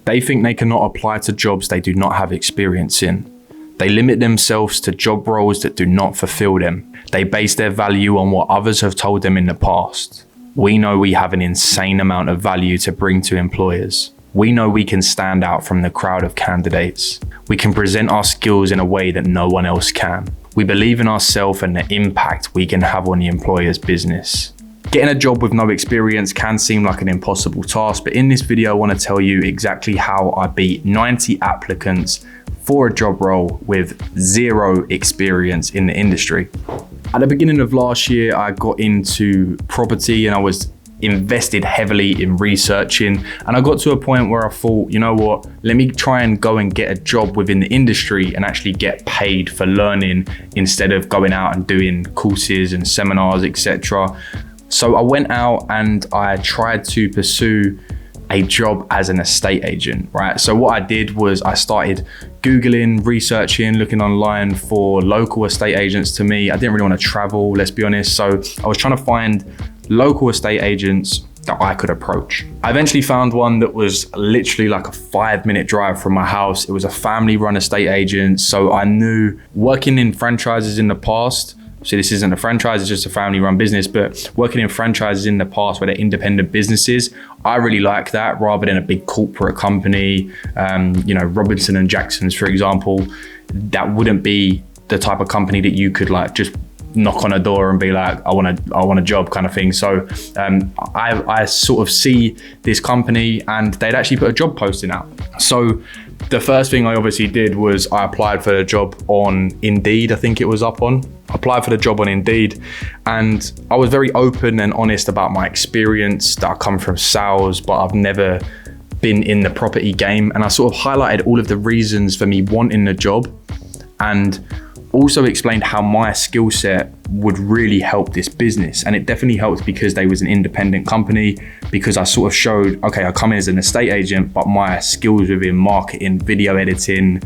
They think they cannot apply to jobs they do not have experience in. They limit themselves to job roles that do not fulfill them. They base their value on what others have told them in the past. We know we have an insane amount of value to bring to employers. We know we can stand out from the crowd of candidates. We can present our skills in a way that no one else can. We believe in ourselves and the impact we can have on the employer's business. Getting a job with no experience can seem like an impossible task, but in this video, I want to tell you exactly how I beat 90 applicants for a job role with zero experience in the industry. At the beginning of last year, I got into property and I was invested heavily in researching, and I got to a point where I thought, you know what, let me try and go and get a job within the industry and actually get paid for learning instead of going out and doing courses and seminars, etc. So I went out and I tried to pursue a job as an estate agent, right? So what I did was I started Googling, researching, looking online for local estate agents to me. I didn't really want to travel, let's be honest. So I was trying to find local estate agents that I could approach. I eventually found one that was literally like a 5-minute drive from my house. It was a family-run estate agent. So I knew working in franchises in the past, so this isn't a franchise, it's just a family-run business, but working in franchises in the past where they're independent businesses, I really like that rather than a big corporate company. Robinson and Jackson's, for example, that wouldn't be the type of company that you could like just knock on a door and be like, I want a job kind of thing. So I sort of see this company and they'd actually put a job posting out. So the first thing I obviously did was I applied for the job on Indeed, I think it was up on. Applied for the job on Indeed, and I was very open and honest about my experience, that I come from sales, but I've never been in the property game. And I sort of highlighted all of the reasons for me wanting the job and also explained how my skill set would really help this business. And it definitely helped because they was an independent company, because I sort of showed, okay, I come in as an estate agent, but my skills within marketing, video editing,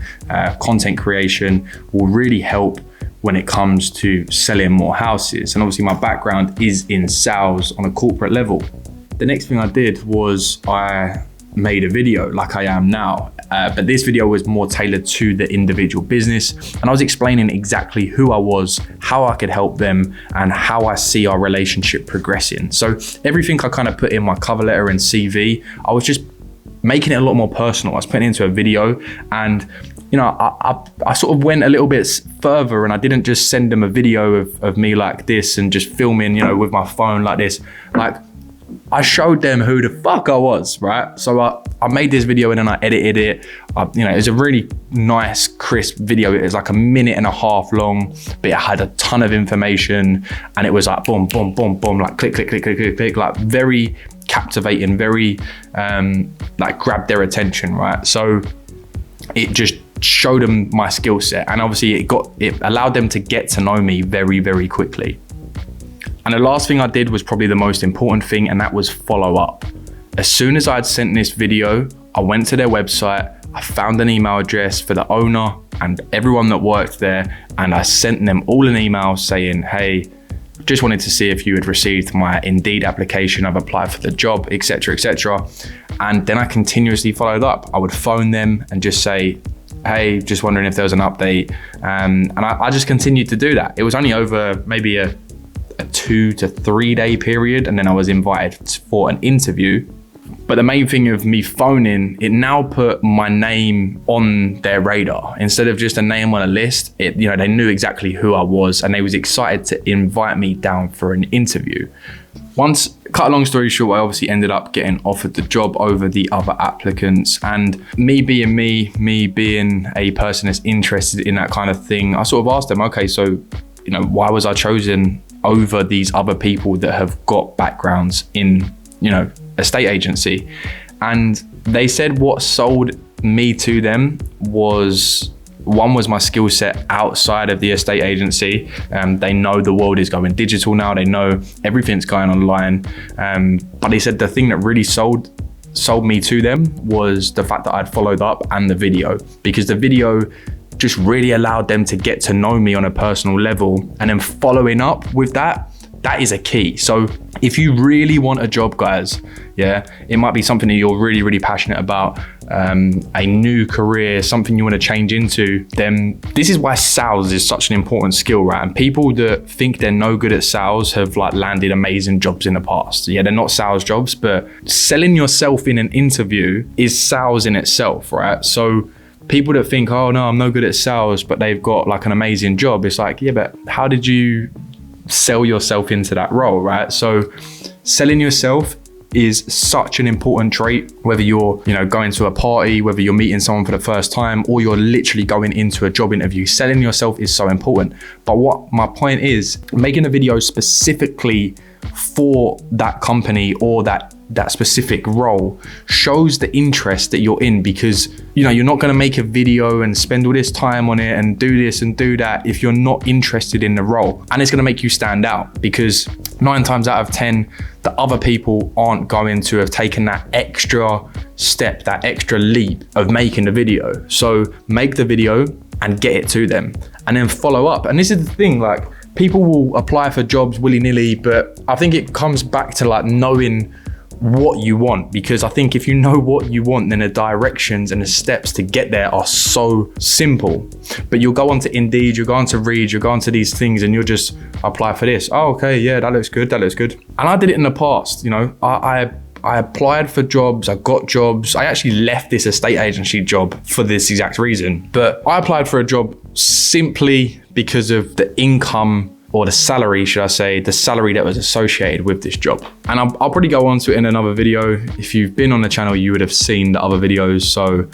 content creation will really help when it comes to selling more houses. And obviously my background is in sales on a corporate level. The next thing I did was I made a video like I am now, but this video was more tailored to the individual business. And I was explaining exactly who I was, how I could help them, and how I see our relationship progressing. So everything I kind of put in my cover letter and CV, I was just making it a lot more personal. I was putting it into a video, and I sort of went a little bit further, and I didn't just send them a video of me like this and just filming, with my phone like this. Like, I showed them who the fuck I was, right? So I made this video and then I edited it. It was a really nice, crisp video. It was like 1.5 minutes long, but it had a ton of information, and it was like boom, boom, boom, boom, like click, click, click, click, click, click, like very captivating, very like grabbed their attention, right? So it just showed them my skill set, and obviously it allowed them to get to know me very, very quickly. And the last thing I did was probably the most important thing, and that was follow up. As soon as I'd sent this video, I went to their website, I found an email address for the owner and everyone that worked there, and I sent them all an email saying, hey, just wanted to see if you had received my Indeed application, I've applied for the job, etc., etc. And then I continuously followed up. I would phone them and just say, hey, just wondering if there was an update. And I just continued to do that. It was only over maybe a 2 to 3 day period, and then I was invited for an interview. But the main thing of me phoning, it now put my name on their radar instead of just a name on a list. They knew exactly who I was, and they was excited to invite me down for an interview. Cut a long story short, I obviously ended up getting offered the job over the other applicants. And me being a person that's interested in that kind of thing, I sort of asked them, okay, so why was I chosen over these other people that have got backgrounds in estate agency? And they said what sold me to them was, one was my skill set outside of the estate agency. They know the world is going digital now, they know everything's going online, but they said the thing that really sold me to them was the fact that I'd followed up and the video, because the video just really allowed them to get to know me on a personal level. And then following up with that That is a key. So if you really want a job, guys, yeah, it might be something that you're really, really passionate about, a new career, something you want to change into, then this is why sales is such an important skill, right? And people that think they're no good at sales have like landed amazing jobs in the past. Yeah, they're not sales jobs, but selling yourself in an interview is sales in itself, right? So people that think, oh no, I'm no good at sales, but they've got like an amazing job. It's like, yeah, but how did you sell yourself into that role, right? So selling yourself is such an important trait, whether you're, you know, going to a party, whether you're meeting someone for the first time, or you're literally going into a job interview. Selling yourself is so important. But what my point is, making a video specifically for that company or that specific role shows the interest that you're in, because you know you're not going to make a video and spend all this time on it and do this and do that if you're not interested in the role. And it's going to make you stand out, because 9 times out of 10 the other people aren't going to have taken that extra step, that extra leap of making the video. So make the video and get it to them, and then follow up. And this is the thing, like, people will apply for jobs willy-nilly, but I think it comes back to like knowing what you want, because I think if you know what you want, then the directions and the steps to get there are so simple. But you'll go on to Indeed, you'll go on to Reed, you'll go on to these things and you'll just apply for this. Oh, okay, yeah, that looks good, that looks good. And I did it in the past, you know, I applied for jobs, I got jobs. I actually left this estate agency job for this exact reason. But I applied for a job simply because of the income, or the salary, should I say, the salary that was associated with this job. And I'll probably go on to it in another video. If you've been on the channel, you would have seen the other videos. So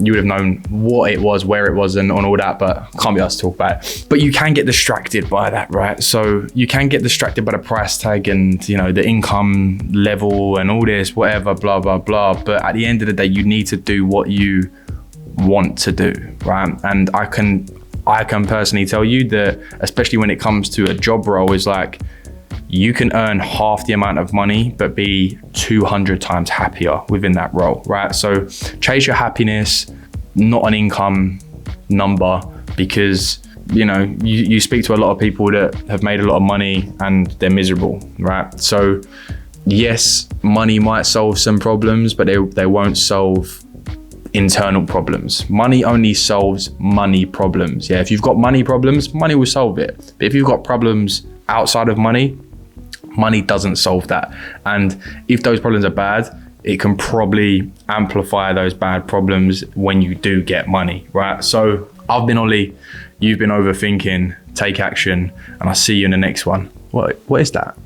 you would have known what it was, where it was, and on all that, but can't be asked to talk about it. But you can get distracted by that, right? So you can get distracted by the price tag and, you know, the income level and all this, whatever, blah, blah, blah. But at the end of the day, you need to do what you want to do, right? And I can personally tell you that, especially when it comes to a job role, is like, you can earn half the amount of money, but be 200 times happier within that role, right? So chase your happiness, not an income number, because, you know, you speak to a lot of people that have made a lot of money and they're miserable, right? So yes, money might solve some problems, but they won't solve internal problems. Money only solves money problems. Yeah, if you've got money problems, money will solve it. But if you've got problems outside of money, money doesn't solve that. And if those problems are bad, it can probably amplify those bad problems when you do get money, right? So I've been Ollie, you've been overthinking, take action, and I'll see you in the next one. What is that?